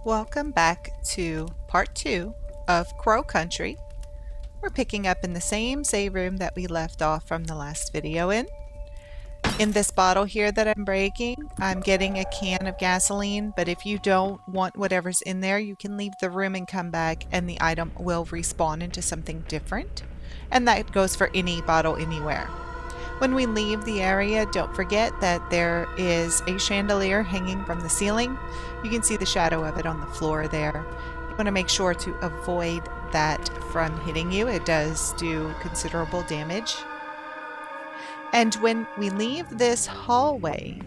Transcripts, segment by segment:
Welcome back to part 2 of Crow Country. We're picking up in the same save room that we left off from the last video in. In this bottle here that I'm breaking, I'm getting a can of gasoline, but if you don't want whatever's in there, you can leave the room and come back and the item will respawn into something different. And that goes for any bottle anywhere. When we leave the area, don't forget that there is a chandelier hanging from the ceiling. You can see the shadow of it on the floor there. You want to make sure to avoid that from hitting you. It does do considerable damage. And when we leave this hallway,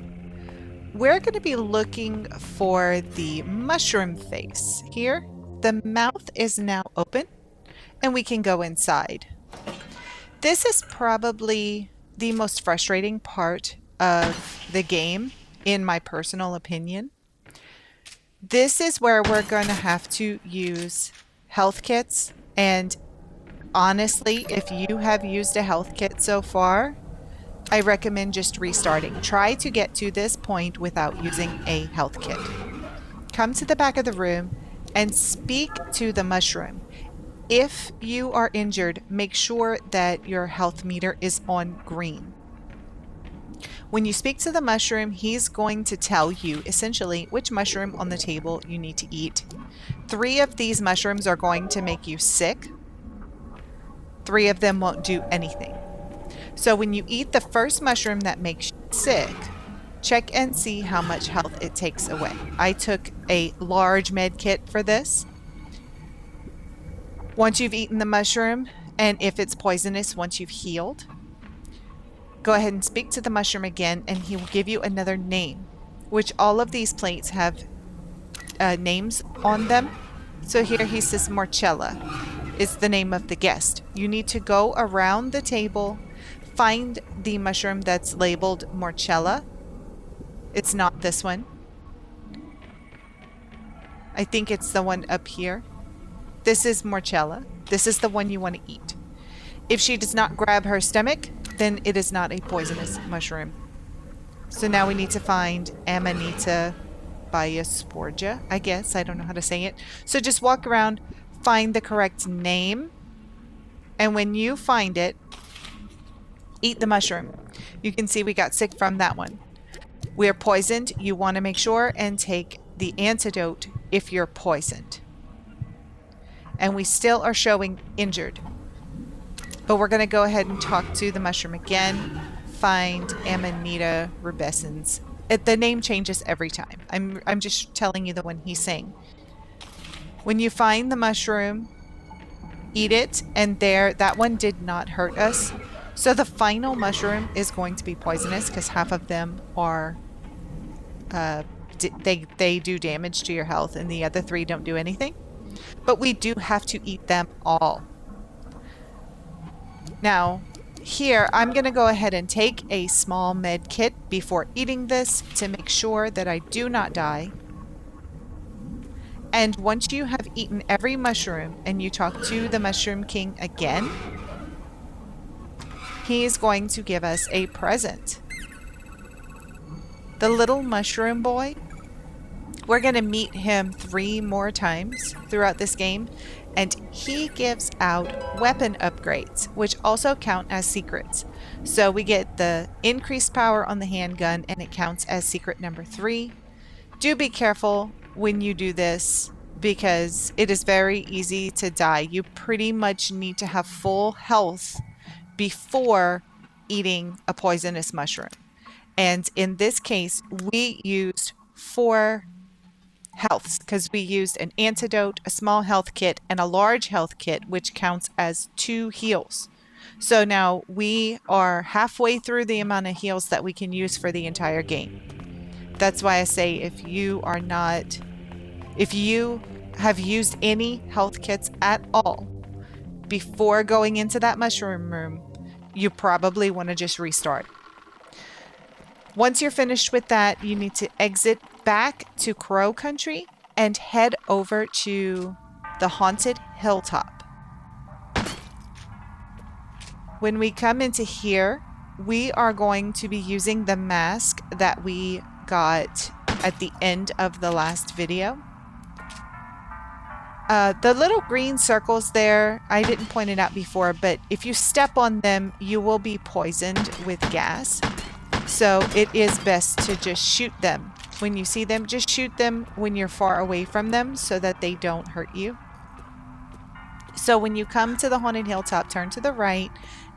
we're going to be looking for the mushroom face. Here, the mouth is now open and we can go inside. This is probably the most frustrating part of the game, in my personal opinion. This is where we're going to have to use health kits, and honestly, if you have used a health kit so far, I recommend just restarting. Try to get to this point without using a health kit. Come to the back of the room and speak to the mushroom. If you are injured, make sure that your health meter is on green. When you speak to the mushroom, he's going to tell you essentially which mushroom on the table you need to eat. 3 of these mushrooms are going to make you sick. 3 of them won't do anything. So when you eat the first mushroom that makes you sick, check and see how much health it takes away. I took a large med kit for this. Once you've eaten the mushroom, and if it's poisonous, once you've healed, go ahead and speak to the mushroom again, and he will give you another name, which all of these plates have names on them. So here he says Morchella is the name of the guest. You need to go around the table, find the mushroom that's labeled Morchella. It's not this one. I think it's the one up here. This is Morchella. This is the one you want to eat. If she does not grab her stomach, then it is not a poisonous mushroom. So now we need to find Amanita Biosporgia, I guess. I don't know how to say it. So just walk around, find the correct name, and when you find it, eat the mushroom. You can see we got sick from that one. We're poisoned. You want to make sure and take the antidote if you're poisoned. And we still are showing injured. But we're going to go ahead and talk to the mushroom again. Find Amanita rubescens. The name changes every time. I'm just telling you the one he's saying. When you find the mushroom, eat it, and that one did not hurt us. So the final mushroom is going to be poisonous because half of them are they do damage to your health, and the other 3 don't do anything. But we do have to eat them all. Now, here, I'm going to go ahead and take a small med kit before eating this to make sure that I do not die. And once you have eaten every mushroom and you talk to the Mushroom King again, he is going to give us a present. The little mushroom boy, we're going to meet him 3 more times throughout this game, and he gives out weapon upgrades, which also count as secrets. So we get the increased power on the handgun, and it counts as secret number 3. Do be careful when you do this, because it is very easy to die. You pretty much need to have full health before eating a poisonous mushroom. And in this case, we used 4 healths because we used an antidote, a small health kit, and a large health kit, which counts as 2 heals. So now we are halfway through the amount of heals that we can use for the entire game. That's why I say if you have used any health kits at all before going into that mushroom room, you probably want to just restart. Once you're finished with that, you need to exit back to Crow Country and head over to the haunted hilltop. When we come into here, we are going to be using the mask that we got at the end of the last video. The little green circles there, I didn't point it out before, but if you step on them, you will be poisoned with gas. So it is best to just shoot them. When you see them, just shoot them when you're far away from them so that they don't hurt you. So when you come to the Haunted Hilltop, turn to the right,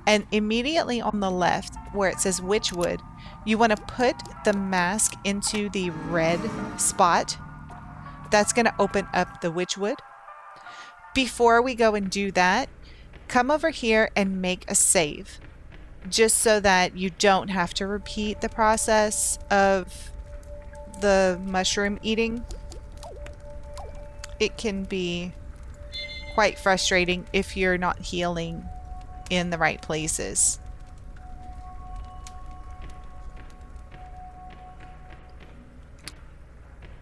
and immediately on the left where it says Witchwood, you want to put the mask into the red spot. That's going to open up the Witchwood. Before we go and do that, come over here and make a save, just so that you don't have to repeat the process of the mushroom eating. It can be quite frustrating if you're not healing in the right places.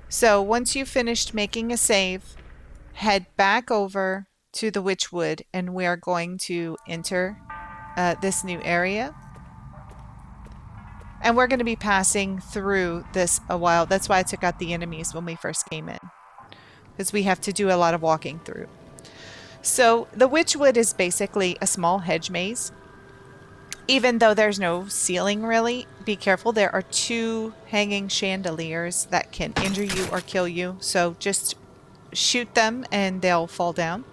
So once you've finished making a save, head back over to the Witchwood, and we are going to enter this new area. And we're going to be passing through this a while. That's why I took out the enemies when we first came in, because we have to do a lot of walking through. So the Witchwood is basically a small hedge maze. Even though there's no ceiling really, be careful. There are 2 hanging chandeliers that can injure you or kill you. So just shoot them and they'll fall down.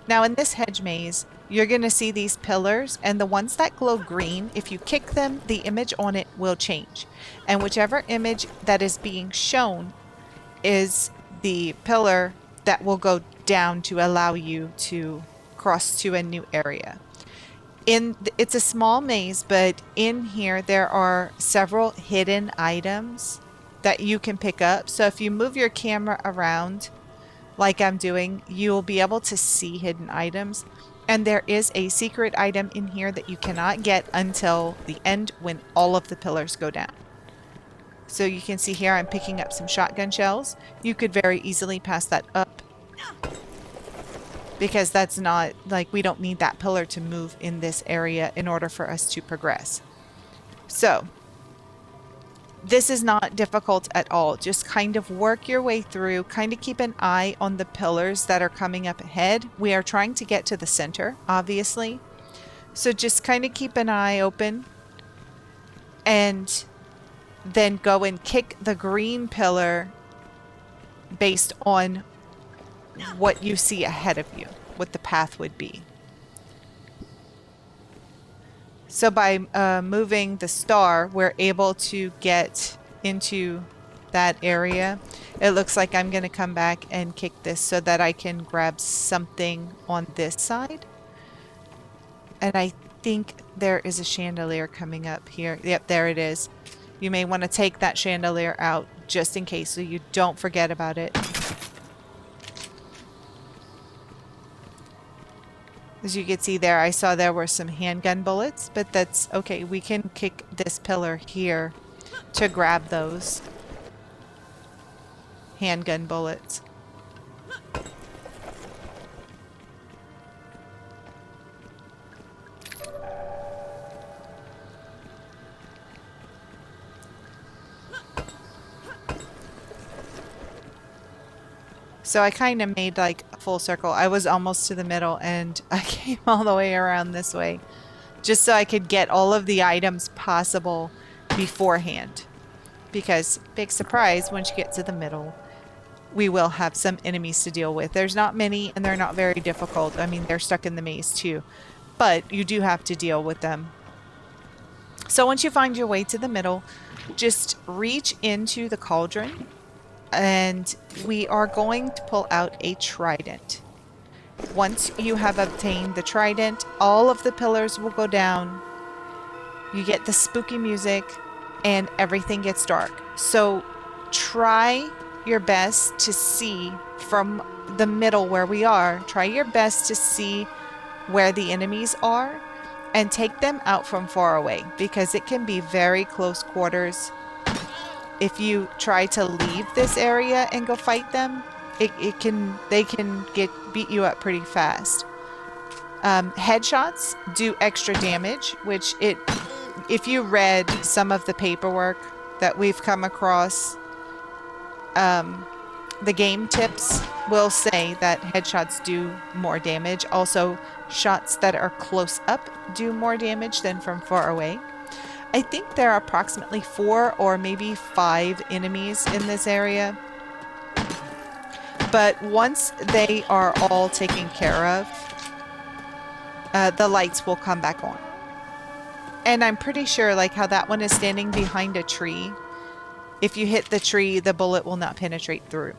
Now in this hedge maze, you're going to see these pillars, and the ones that glow green, if you kick them, the image on it will change. And whichever image that is being shown is the pillar that will go down to allow you to cross to a new area. It's a small maze, but in here there are several hidden items that you can pick up. So if you move your camera around like I'm doing, you'll be able to see hidden items. And there is a secret item in here that you cannot get until the end, when all of the pillars go down. So you can see here I'm picking up some shotgun shells. You could very easily pass that up, because that's not, like, we don't need that pillar to move in this area in order for us to progress. So this is not difficult at all. Just kind of work your way through, kind of keep an eye on the pillars that are coming up ahead. We are trying to get to the center, obviously. So just kind of keep an eye open, and then go and kick the green pillar based on what you see ahead of you, what the path would be. So by moving the star, we're able to get into that area. It looks like I'm going to come back and kick this so that I can grab something on this side. And I think there is a chandelier coming up here. Yep, there it is. You may want to take that chandelier out just in case, so you don't forget about it. As you can see there, I saw there were some handgun bullets, but that's okay. We can kick this pillar here to grab those handgun bullets. So I kind of made like a full circle. I was almost to the middle and I came all the way around this way just so I could get all of the items possible beforehand. Because, big surprise, once you get to the middle, we will have some enemies to deal with. There's not many and they're not very difficult. I mean, they're stuck in the maze too, but you do have to deal with them. So once you find your way to the middle, just reach into the cauldron. And we are going to pull out a trident. Once you have obtained the trident, all of the pillars will go down. You get the spooky music and everything gets dark. So try your best to see from the middle where we are. Try your best to see where the enemies are and take them out from far away, because it can be very close quarters. If you try to leave this area and go fight them, they can beat you up pretty fast. Headshots do extra damage, which if you read some of the paperwork that we've come across, the game tips will say that headshots do more damage. Also, shots that are close up do more damage than from far away. I think there are approximately 4 or maybe 5 enemies in this area. But once they are all taken care of, the lights will come back on. And I'm pretty sure, like how that one is standing behind a tree, if you hit the tree, the bullet will not penetrate through.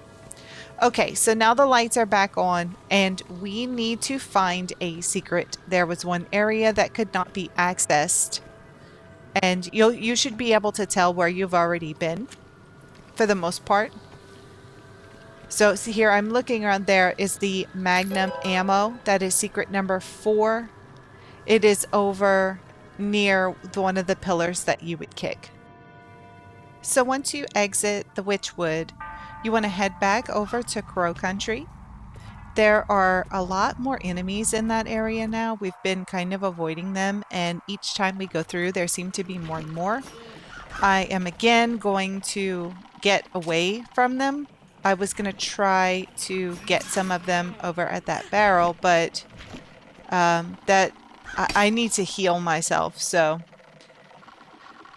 Okay, so now the lights are back on and we need to find a secret. There was one area that could not be accessed, and you should be able to tell where you've already been for the most part. So see here, I'm looking around. There is the Magnum ammo. That is secret number 4. It is over near one of the pillars that you would kick. So once you exit the Witchwood, you want to head back over to Crow Country. There are a lot more enemies in that area now. We've been kind of avoiding them, and each time we go through, there seem to be more and more. I am again going to get away from them. I was going to try to get some of them over at that barrel, but I need to heal myself, so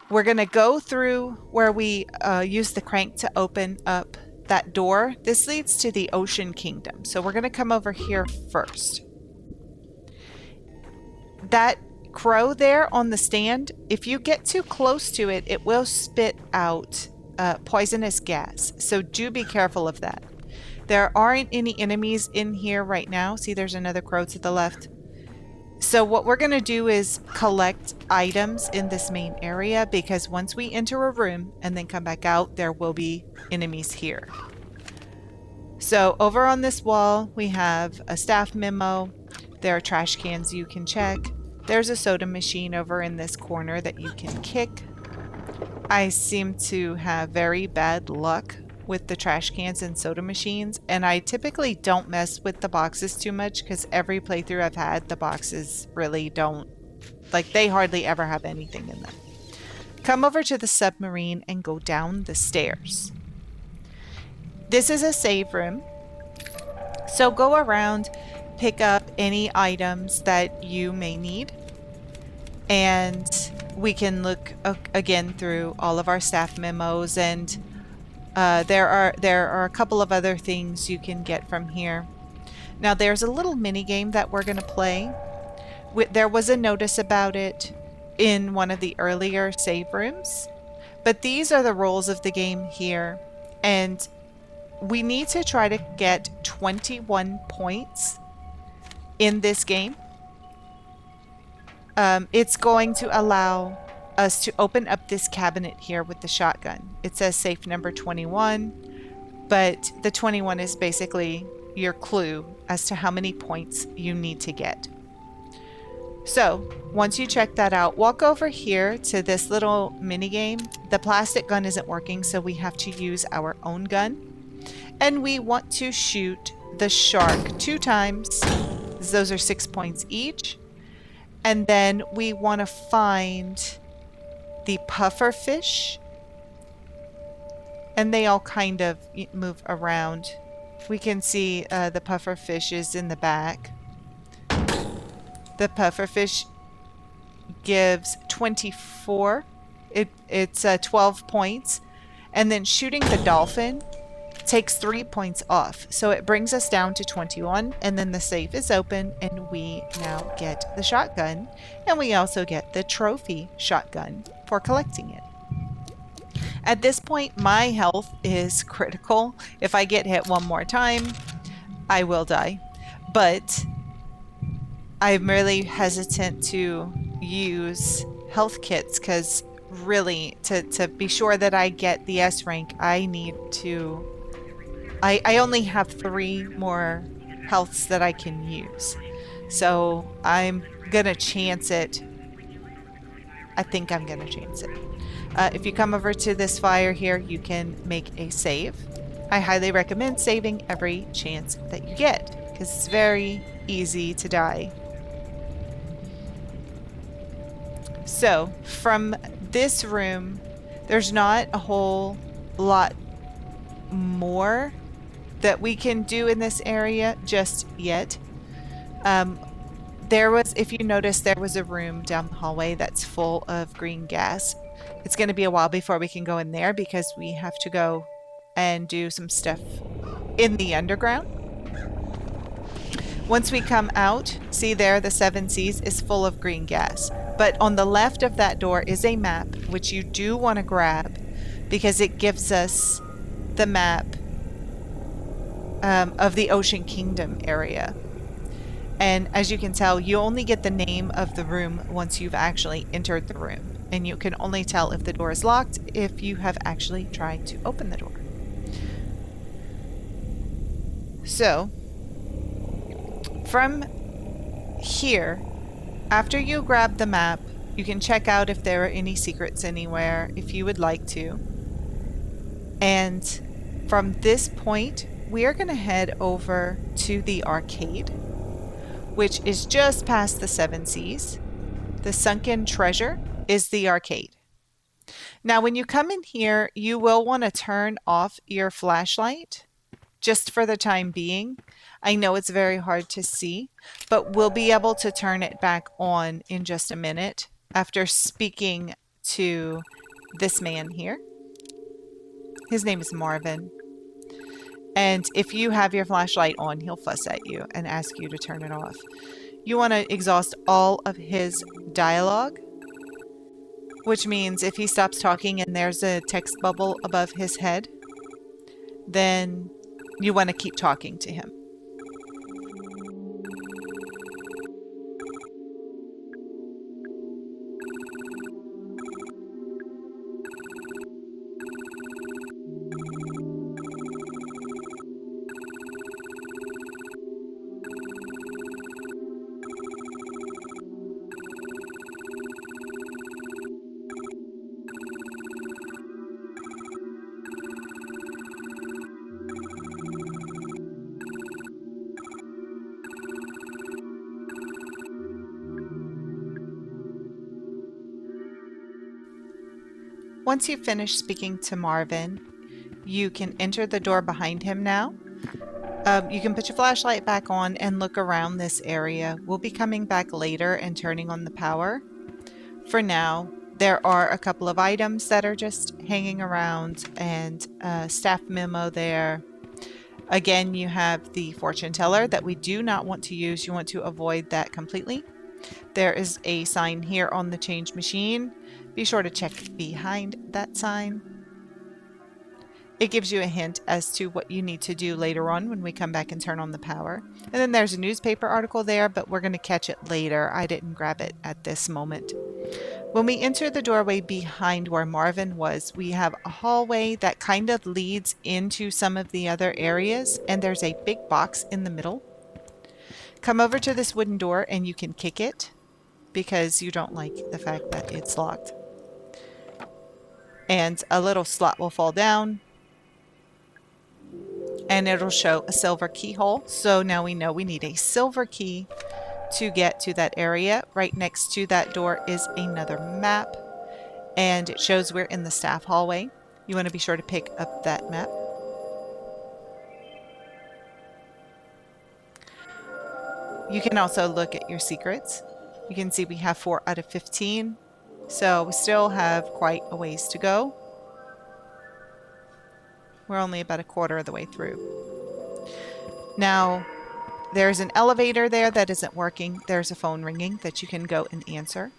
we're going to go through where we use the crank to open up that door. This leads to the Ocean Kingdom, so we're going to come over here first. That crow there on the stand, if you get too close to it, it will spit out poisonous gas, so do be careful of that. There aren't any enemies in here right now. See, there's another crow to the left. So what we're going to do is collect items in this main area, because once we enter a room and then come back out, there will be enemies here. So over on this wall, we have a staff memo. There are trash cans you can check. There's a soda machine over in this corner that you can kick. I seem to have very bad luck with the trash cans and soda machines, and I typically don't mess with the boxes too much, because every playthrough I've had, the boxes really don't, like, they hardly ever have anything in them. Come over to the submarine and go down the stairs. This is a save room, so go around, pick up any items that you may need, and we can look again through all of our staff memos, and there are a couple of other things you can get from here. Now there's a little mini game that we're going to play. There was a notice about it in one of the earlier save rooms, but these are the rules of the game here, and we need to try to get 21 points in this game. It's going to allow us to open up this cabinet here with the shotgun. It says safe number 21, but the 21 is basically your clue as to how many points you need to get. So once you check that out, walk over here to this little mini game. The plastic gun isn't working, so we have to use our own gun, and we want to shoot the shark 2 times. Those are 6 points each. And then we want to find the puffer fish, and they all kind of move around. We can see the puffer fish is in the back. The puffer fish gives 24. It's 12 points, and then shooting the dolphin takes 3 points off, so it brings us down to 21, and then the safe is open and we now get the shotgun, and we also get the trophy shotgun for collecting it. At this point, my health is critical. If I get hit one more time, I will die, but I'm really hesitant to use health kits, because really to be sure that I get the S rank, I need to I only have 3 more healths that I can use. So I'm gonna chance it. I think I'm gonna chance it. If you come over to this fire here, you can make a save. I highly recommend saving every chance that you get, because it's very easy to die. So from this room, there's not a whole lot more that we can do in this area just yet. If you notice, there was a room down the hallway that's full of green gas. It's going to be a while before we can go in there because we have to go and do some stuff in the underground. Once we come out, see there, the 7 Seas is full of green gas. But on the left of that door is a map, which you do want to grab because it gives us the map of the Ocean Kingdom area. And as you can tell, you only get the name of the room once you've actually entered the room. And you can only tell if the door is locked if you have actually tried to open the door. So, from here, after you grab the map, you can check out if there are any secrets anywhere, if you would like to. And from this point, we are going to head over to the arcade, which is just past the 7 Seas. The sunken treasure is the arcade. Now, when you come in here, you will want to turn off your flashlight just for the time being. I know it's very hard to see, but we'll be able to turn it back on in just a minute after speaking to this man here. His name is Marvin. And if you have your flashlight on, he'll fuss at you and ask you to turn it off. You want to exhaust all of his dialogue, which means if he stops talking and there's a text bubble above his head, then you want to keep talking to him. Once you finish speaking to Marvin, you can enter the door behind him now. You can put your flashlight back on and look around this area. We'll be coming back later and turning on the power. For now, there are a couple of items that are just hanging around and a staff memo there. Again, you have the fortune teller that we do not want to use. You want to avoid that completely. There is a sign here on the change machine. Be sure to check behind that sign. It gives you a hint as to what you need to do later on when we come back and turn on the power. And then there's a newspaper article there, but we're going to catch it later. I didn't grab it at this moment. When we enter the doorway behind where Marvin was, we have a hallway that kind of leads into some of the other areas, and there's a big box in the middle. Come over to this wooden door and you can kick it because you don't like the fact that it's locked. And a little slot will fall down and it'll show a silver keyhole. So now we know we need a silver key to get to that area. Right next to that door is another map and it shows we're in the staff hallway. You want to be sure to pick up that map. You can also look at your secrets. You can see we have 4 out of 15. So we still have quite a ways to go. We're only about a quarter of the way through. Now, there's an elevator there that isn't working. There's a phone ringing that you can go and answer.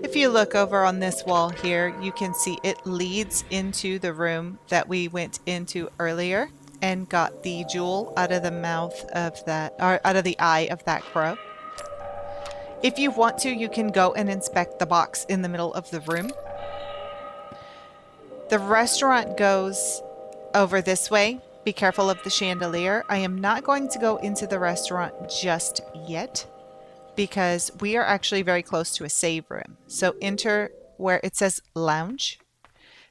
If you look over on this wall here, you can see it leads into the room that we went into earlier and got the jewel out of the mouth of that, or out of the eye of that crow. If you want to, you can go and inspect the box in the middle of the room. The restaurant goes over this way. Be careful of the chandelier. I am not going to go into the restaurant just yet, because we are actually very close to a save room. So enter where it says lounge.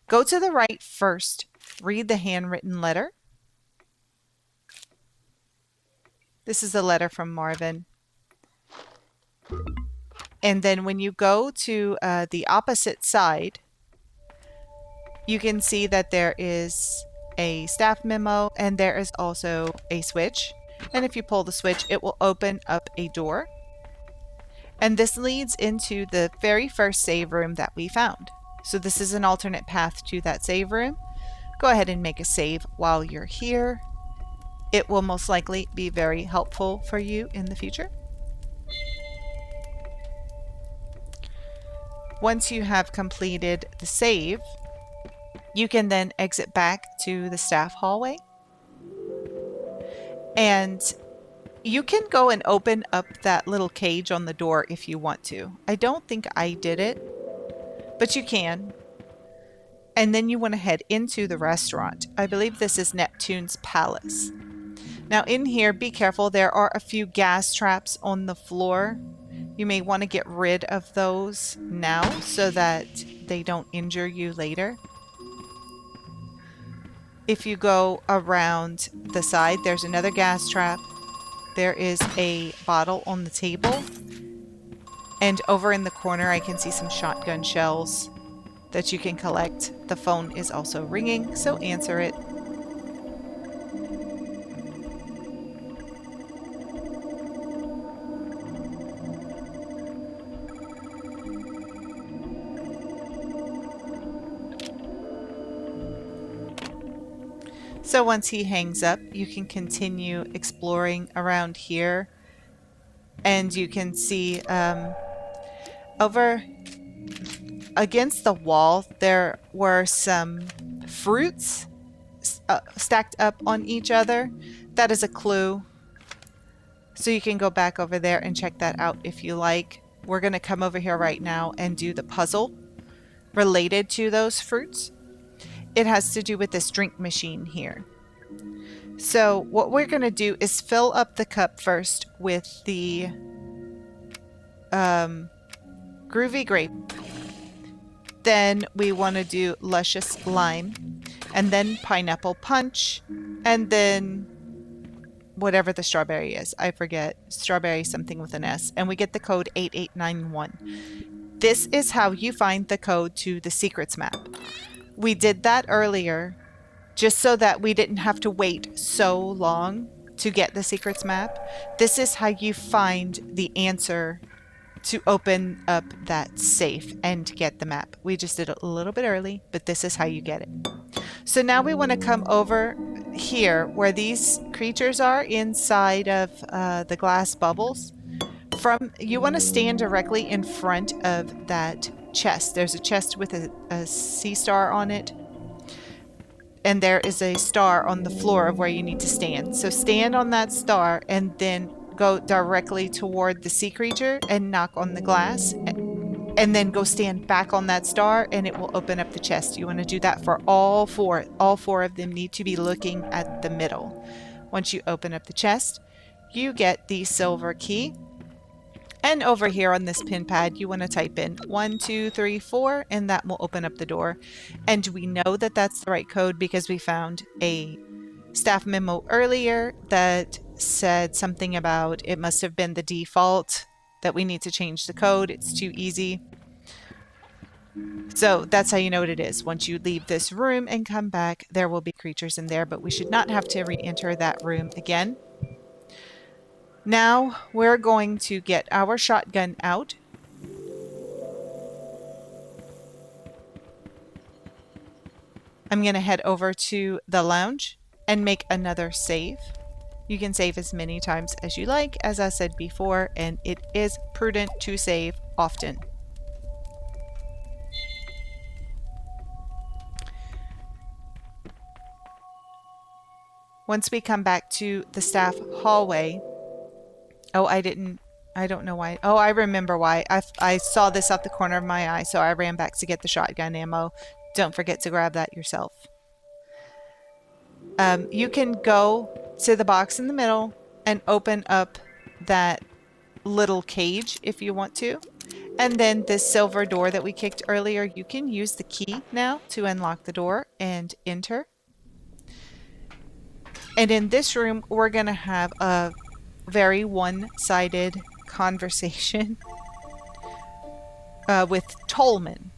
Go to the right first. Read the handwritten letter. This is a letter from Marvin. And then when you go to the opposite side, you can see that there is a staff memo and there is also a switch. And if you pull the switch, it will open up a door. And this leads into the very first save room that we found. So this is an alternate path to that save room. Go ahead and make a save while you're here. It will most likely be very helpful for you in the future. Once you have completed the save, you can then exit back to the staff hallway. And you can go and open up that little cage on the door if you want to. I don't think I did it, but you can. And then you want to head into the restaurant. I believe this is Neptune's Palace. Now in here, be careful. There are a few gas traps on the floor. You may want to get rid of those now so that they don't injure you later. If you go around the side, there's another gas trap. There is a bottle on the table. And over in the corner, I can see some shotgun shells that you can collect. The phone is also ringing, so answer it. So once he hangs up, you can continue exploring around here. And you can see over against the wall, there were some fruits stacked up on each other. That is a clue. So you can go back over there and check that out if you like. We're going to come over here right now and do the puzzle related to those fruits. It has to do with this drink machine here. So what we're going to do is fill up the cup first with the Groovy Grape. Then we want to do Luscious Lime. And then Pineapple Punch. And then whatever the strawberry is. I forget. Strawberry something with an S. And we get the code 8891. This is how you find the code to the secrets map. We did that earlier just so that we didn't have to wait so long to get the secrets map. This is how you find the answer to open up that safe and get the map. We just did it a little bit early, but this is how you get it. So now we want to come over here where these creatures are inside of the glass bubbles. You want to stand directly in front of that chest. There's a chest with a sea star on it. And there is a star on the floor of where you need to stand. So stand on that star and then go directly toward the sea creature and knock on the glass. And then go stand back on that star and it will open up the chest. You want to do that for all four. All four of them need to be looking at the middle. Once you open up the chest, you get the silver key. And over here on this pin pad, you want to type in 1, 2, 3, 4, and that will open up the door. And we know that that's the right code because we found a staff memo earlier that said something about it must have been the default, that we need to change the code. It's too easy. So that's how you know what it is. Once you leave this room and come back, there will be creatures in there, but we should not have to re-enter that room again. Now we're going to get our shotgun out. I'm going to head over to the lounge and make another save. You can save as many times as you like, as I said before, and it is prudent to save often. Once we come back to the staff hallway, oh, I don't know why. Oh, I remember why. I saw this out the corner of my eye, so I ran back to get the shotgun ammo. Don't forget to grab that yourself. You can go to the box in the middle and open up that little cage if you want to. And then this silver door that we kicked earlier, you can use the key now to unlock the door and enter. And in this room, we're going to have a very one-sided conversation with Tolman.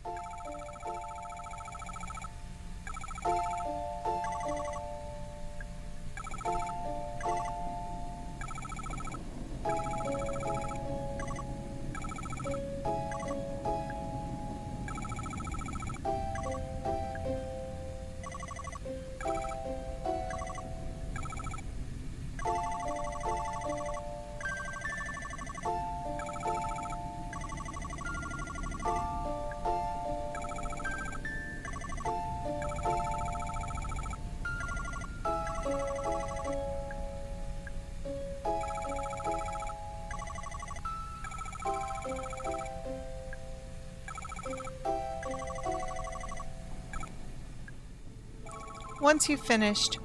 Once you've finished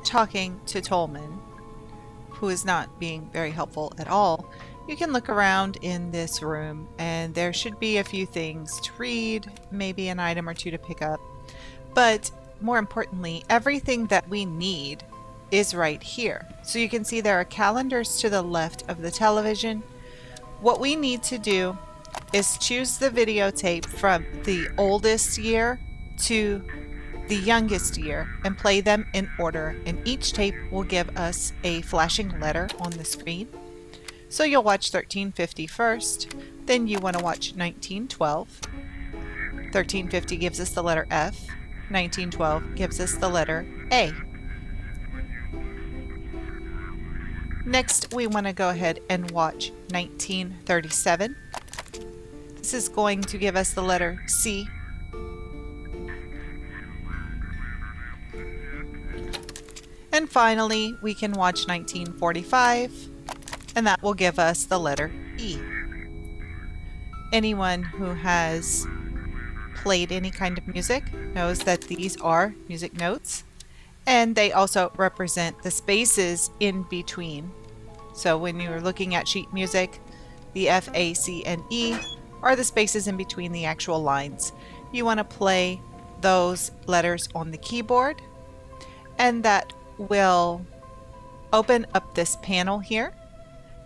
talking to Tolman, who is not being very helpful at all, you can look around in this room and there should be a few things to read, maybe an item or two to pick up. But more importantly, everything that we need is right here. So you can see there are calendars to the left of the television. What we need to do is choose the videotape from the oldest year to the youngest year and play them in order, and each tape will give us a flashing letter on the screen. So you'll watch 1350 first, then you want to watch 1912. 1350 gives us the letter F, 1912 gives us the letter A. Next we want to go ahead and watch 1937. This is going to give us the letter C. And finally, we can watch 1945, and that will give us the letter E. Anyone who has played any kind of music knows that these are music notes, and they also represent the spaces in between. So when you're looking at sheet music, the F, A, C, and E are the spaces in between the actual lines. You want to play those letters on the keyboard, and that will open up this panel here.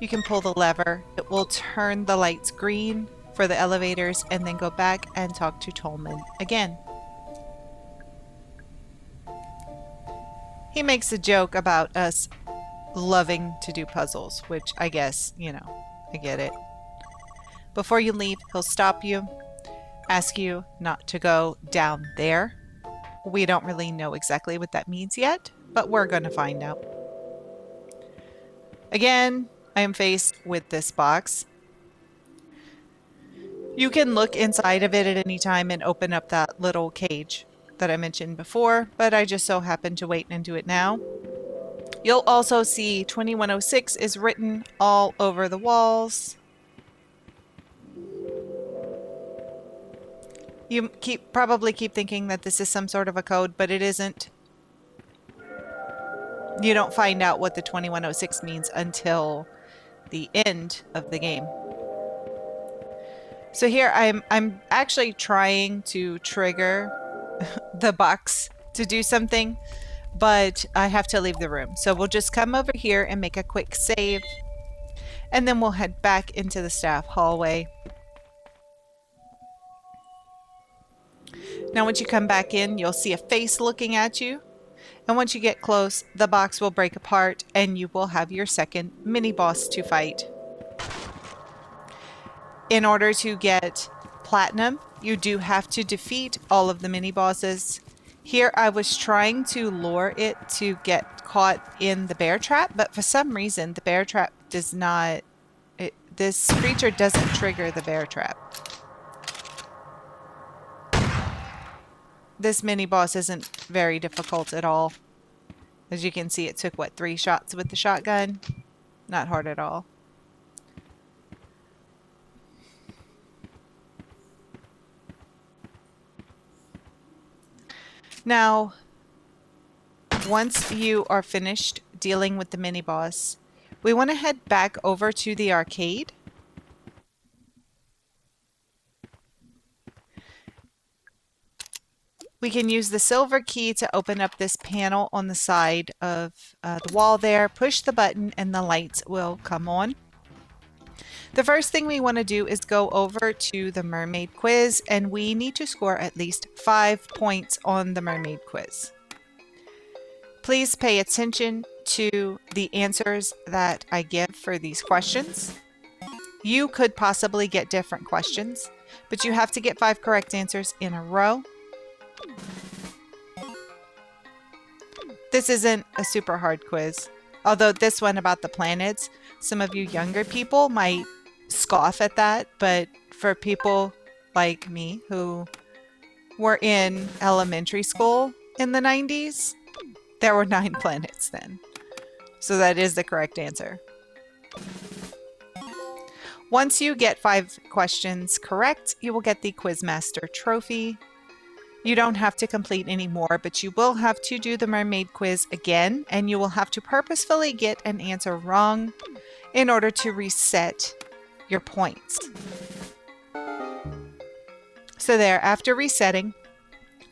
You can pull the lever. It will turn the lights green for the elevators and then go back and talk to Tolman again. He makes a joke about us loving to do puzzles, which I guess, you know, I get it. Before you leave, he'll stop you, ask you not to go down there. We don't really know exactly what that means yet, but we're going to find out. Again, I am faced with this box. You can look inside of it at any time and open up that little cage that I mentioned before, but I just so happen to wait and do it now. You'll also see 2106 is written all over the walls. You probably keep thinking that this is some sort of a code, but it isn't. You don't find out what the 2106 means until the end of the game. So here I'm actually trying to trigger the box to do something, but I have to leave the room. So we'll just come over here and make a quick save, and then we'll head back into the staff hallway. Now once you come back in, you'll see a face looking at you. And once you get close, the box will break apart and you will have your second mini-boss to fight. In order to get platinum, you do have to defeat all of the mini-bosses. Here I was trying to lure it to get caught in the bear trap, but for some reason the bear trap does not... this creature doesn't trigger the bear trap. This mini-boss isn't very difficult at all. As you can see, it took, what, 3 shots with the shotgun? Not hard at all. Now, once you are finished dealing with the mini-boss, we want to head back over to the arcade. We can use the silver key to open up this panel on the side of the wall there. Push the button and the lights will come on. The first thing we want to do is go over to the mermaid quiz, and we need to score at least 5 points on the mermaid quiz. Please pay attention to the answers that I give for these questions. You could possibly get different questions, but you have to get 5 correct answers in a row. This isn't a super hard quiz, although this one about the planets, some of you younger people might scoff at that, but for people like me who were in elementary school in the 90s, there were 9 planets then. So that is the correct answer. Once you get 5 questions correct, you will get the Quizmaster trophy. You don't have to complete any more, but you will have to do the mermaid quiz again, and you will have to purposefully get an answer wrong in order to reset your points. So there, after resetting,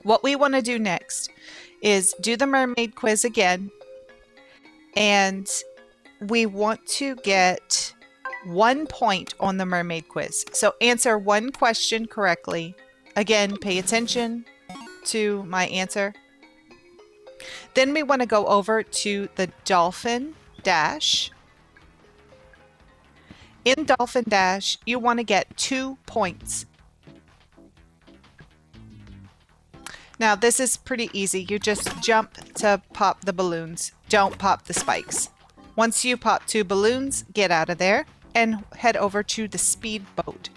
what we want to do next is do the mermaid quiz again, and we want to get 1 point on the mermaid quiz. So answer 1 question correctly. Again, pay attention to my answer. Then we want to go over to the dolphin dash. In Dolphin Dash, you want to get 2 points. Now, this is pretty easy. You just jump to pop the balloons. Don't pop the spikes. Once you pop 2 balloons, get out of there and head over to the speedboat.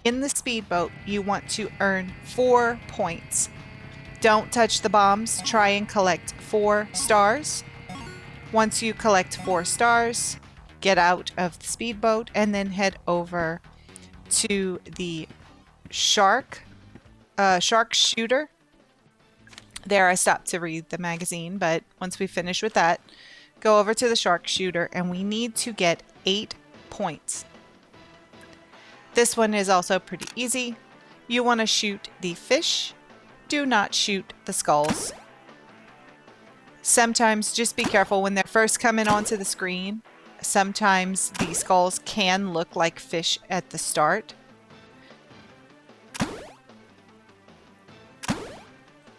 In the speedboat, you want to earn 4 points. Don't touch the bombs. Try and collect 4 stars. Once you collect 4 stars, get out of the speedboat and then head over to the shark shooter. There, I stopped to read the magazine, but once we finish with that, go over to the shark shooter and we need to get 8 points. This one is also pretty easy. You want to shoot the fish. Do not shoot the skulls. Sometimes just be careful when they're first coming onto the screen. Sometimes the skulls can look like fish at the start.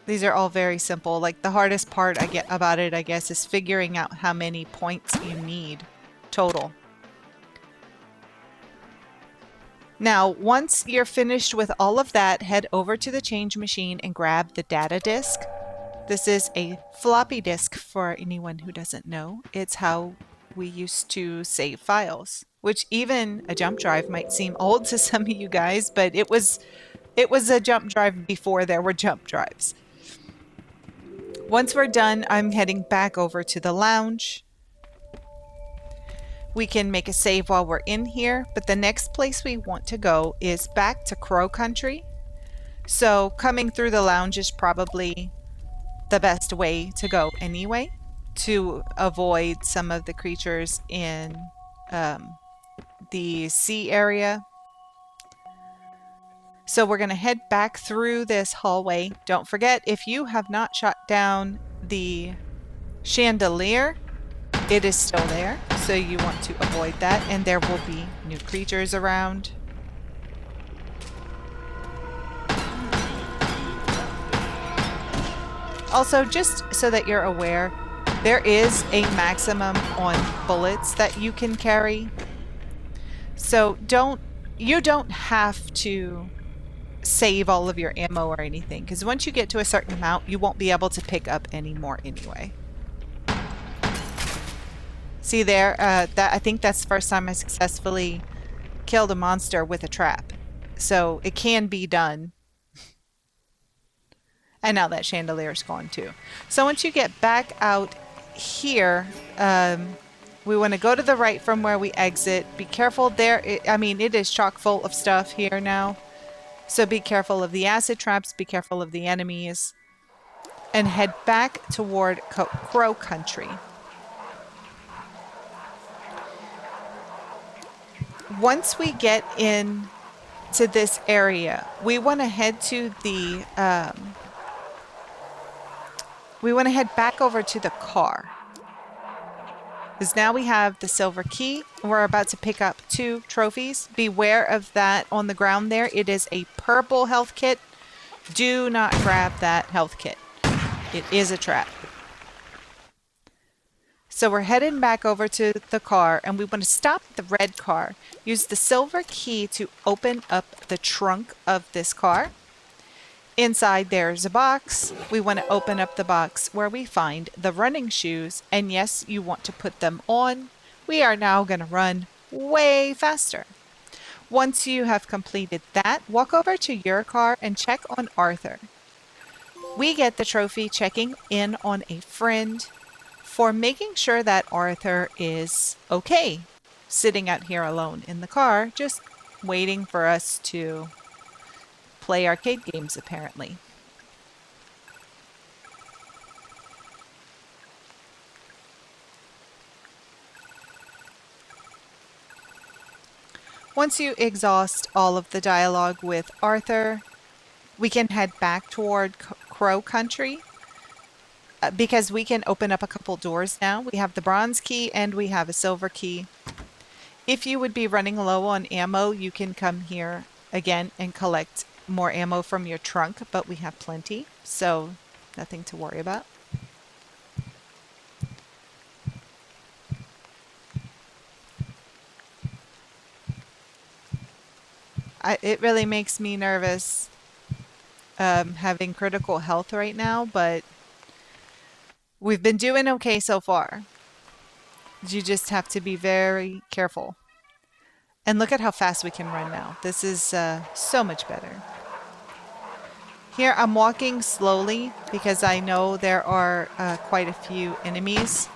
These are all very simple. Like, the hardest part I get about it, I guess, is figuring out how many points you need total. Now, once you're finished with all of that, head over to the change machine and grab the data disk. This is a floppy disk for anyone who doesn't know. It's how we used to save files, which even a jump drive might seem old to some of you guys, but it was a jump drive before there were jump drives. Once we're done, I'm heading back over to the lounge. We can make a save while we're in here, but the next place we want to go is back to Crow Country. So coming through the lounge is probably the best way to go anyway, to avoid some of the creatures in the sea area. So we're going to head back through this hallway. Don't forget, if you have not shot down the chandelier, it is still there, so you want to avoid that, and there will be new creatures around. Also, just so that you're aware, there is a maximum on bullets that you can carry. So you don't have to save all of your ammo or anything, because once you get to a certain amount, you won't be able to pick up any more anyway. See there, I think that's the first time I successfully killed a monster with a trap. So it can be done. And now that chandelier is gone too. So once you get back out here, we want to go to the right from where we exit. Be careful there. It is chock full of stuff here now. So be careful of the acid traps. Be careful of the enemies. And head back toward Crow Country. Once we get in to this area, we want to head to the we want to head back over to the car. Because now we have the silver key. And we're about to pick up 2 trophies. Beware of that on the ground there. It is a purple health kit. Do not grab that health kit. It is a trap. So we're heading back over to the car, and we want to stop the red car. Use the silver key to open up the trunk of this car. Inside there's a box. We want to open up the box where we find the running shoes. And yes, you want to put them on. We are now going to run way faster. Once you have completed that, walk over to your car and check on Arthur. We get the trophy checking in on a friend for making sure that Arthur is okay, sitting out here alone in the car, just waiting for us to play arcade games, apparently. Once you exhaust all of the dialogue with Arthur, we can head back toward Crow Country because we can open up a couple doors now. We have the bronze key and we have a silver key. If you would be running low on ammo, you can come here again and collect more ammo from your trunk, but we have plenty, so nothing to worry about. It really makes me nervous having critical health right now, but we've been doing okay so far. You just have to be very careful. And look at how fast we can run now. This is so much better. Here I'm walking slowly because I know there are quite a few enemies.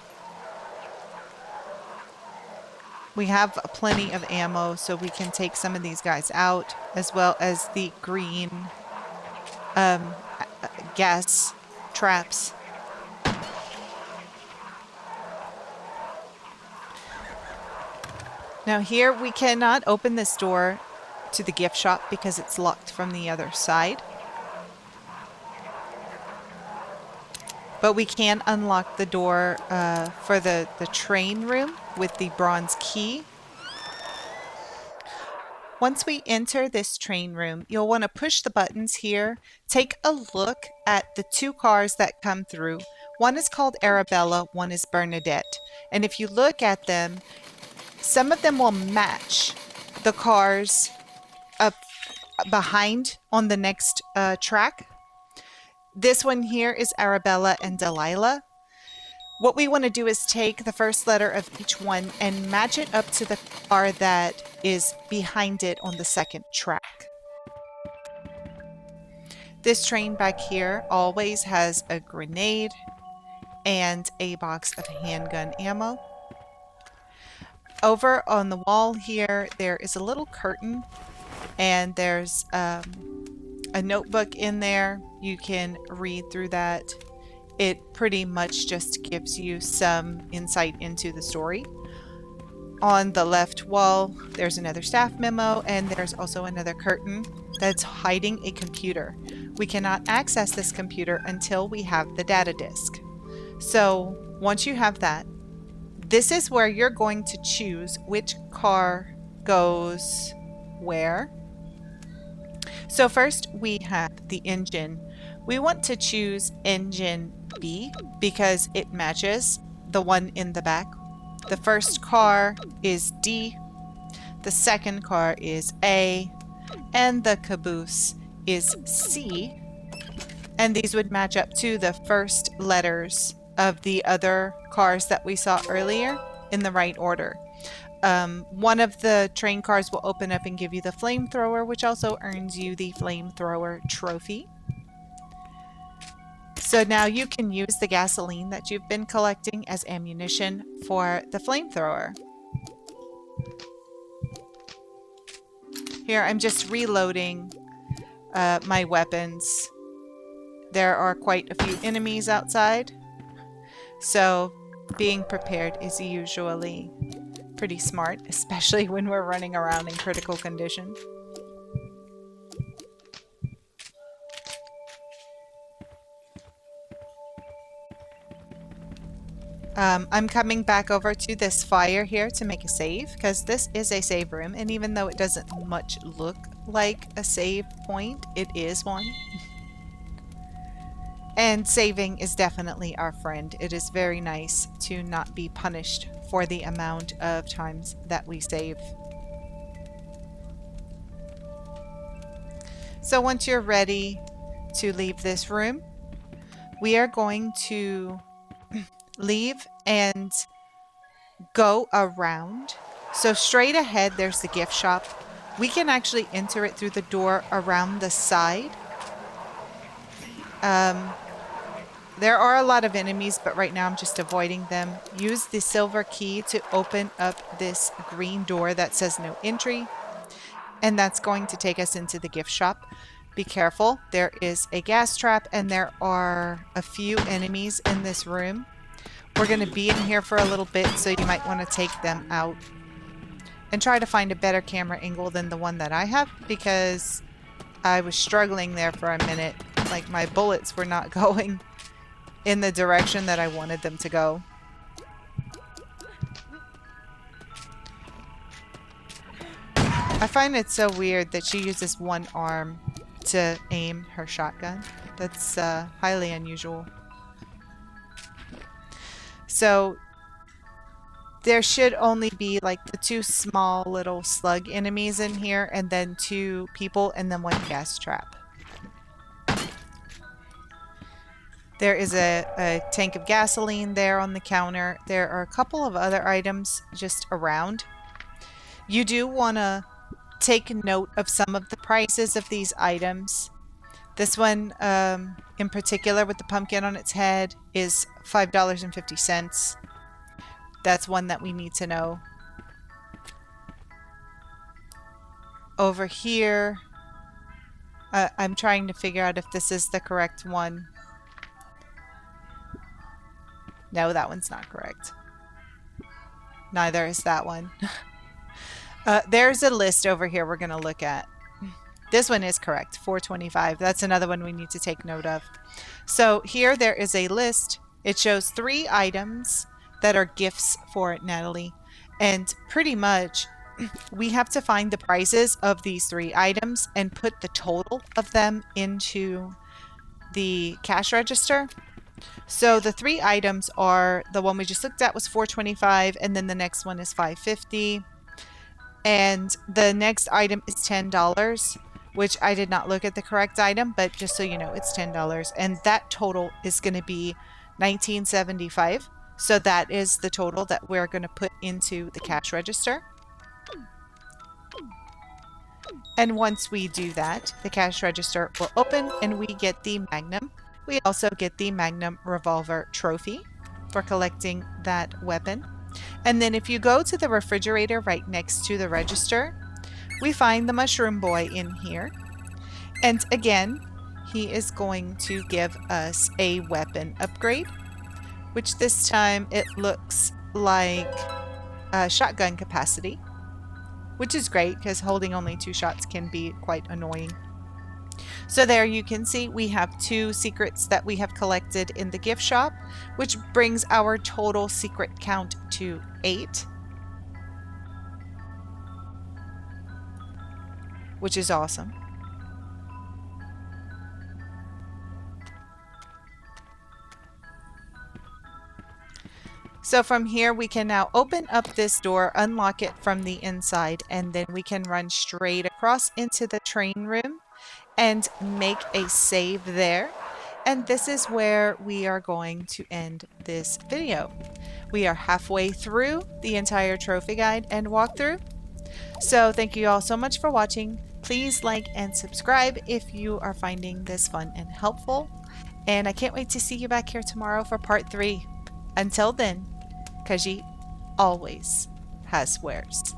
We have plenty of ammo, so we can take some of these guys out, as well as the green gas traps. Now here we cannot open this door to the gift shop because it's locked from the other side. But we can unlock the door for the train room with the bronze key. Once we enter this train room, you'll want to push the buttons here. Take a look at the 2 cars that come through. One is called Arabella, one is Bernadette. And if you look at them, some of them will match the cars up behind on the next track. This one here is Arabella and Delilah. What we want to do is take the first letter of each one and match it up to the car that is behind it on the second track. This train back here always has a grenade and a box of handgun ammo. Over on the wall here, there is a little curtain and there's a notebook in there. You can read through that. It pretty much just gives you some insight into the story. On the left wall, there's another staff memo, and there's also another curtain that's hiding a computer. We cannot access this computer until we have the data disk. So once you have that, this is where you're going to choose which car goes where. So first we have the engine. We want to choose engine B because it matches the one in the back. The first car is D, the second car is A, and the caboose is C. And these would match up to the first letters of the other cars that we saw earlier in the right order. One of the train cars will open up and give you the flamethrower, which also earns you the flamethrower trophy. So now you can use the gasoline that you've been collecting as ammunition for the flamethrower. Here I'm just reloading my weapons. There are quite a few enemies outside, so being prepared is usually pretty smart, especially when we're running around in critical condition. I'm coming back over to this fire here to make a save, because this is a save room, and even though it doesn't much look like a save point, it is one. And saving is definitely our friend. It is very nice to not be punished for the amount of times that we save. So once you're ready to leave this room, we are going to leave and go around. So straight ahead, there's the gift shop. We can actually enter it through the door around the side. There are a lot of enemies, but right now I'm just avoiding them. Use the silver key to open up this green door that says no entry. And that's going to take us into the gift shop. Be careful. There is a gas trap and there are a few enemies in this room. We're going to be in here for a little bit, so you might want to take them out. And try to find a better camera angle than the one that I have, because I was struggling there for a minute. Like, my bullets were not going in the direction that I wanted them to go. I find it so weird that she uses one arm to aim her shotgun. That's highly unusual. So there should only be like the two small little slug enemies in here, and then two people, and then one gas trap. There is a tank of gasoline there on the counter. There are a couple of other items just around. You do want to take note of some of the prices of these items. This one in particular with the pumpkin on its head is $5.50. That's one that we need to know. Over here, I'm trying to figure out if this is the correct one. No, that one's not correct. Neither is that one. There's a list over here we're going to look at. This one is correct, $4.25. That's another one we need to take note of. So here there is a list. It shows 3 items that are gifts for Natalie. And pretty much we have to find the prices of these 3 items and put the total of them into the cash register. So the 3 items are, the one we just looked at was $4.25, and then the next one is $5.50. And the next item is $10, which I did not look at the correct item, but just so you know, it's $10. And that total is going to be $19.75. So that is the total that we're going to put into the cash register. And once we do that, the cash register will open and we get the Magnum. We also get the Magnum Revolver trophy for collecting that weapon. And then if you go to the refrigerator right next to the register, we find the Mushroom Boy in here. And again, he is going to give us a weapon upgrade, which this time it looks like shotgun capacity, which is great because holding only 2 shots can be quite annoying. So there you can see we have 2 secrets that we have collected in the gift shop, which brings our total secret count to 8, which is awesome. So from here we can now open up this door, unlock it from the inside, and then we can run straight across into the train room and make a save there. And this is where we are going to end this video. We are halfway through the entire trophy guide and walkthrough. So thank you all so much for watching. Please like and subscribe if you are finding this fun and helpful. And I can't wait to see you back here tomorrow for part 3. Until then, Kaji always has wares.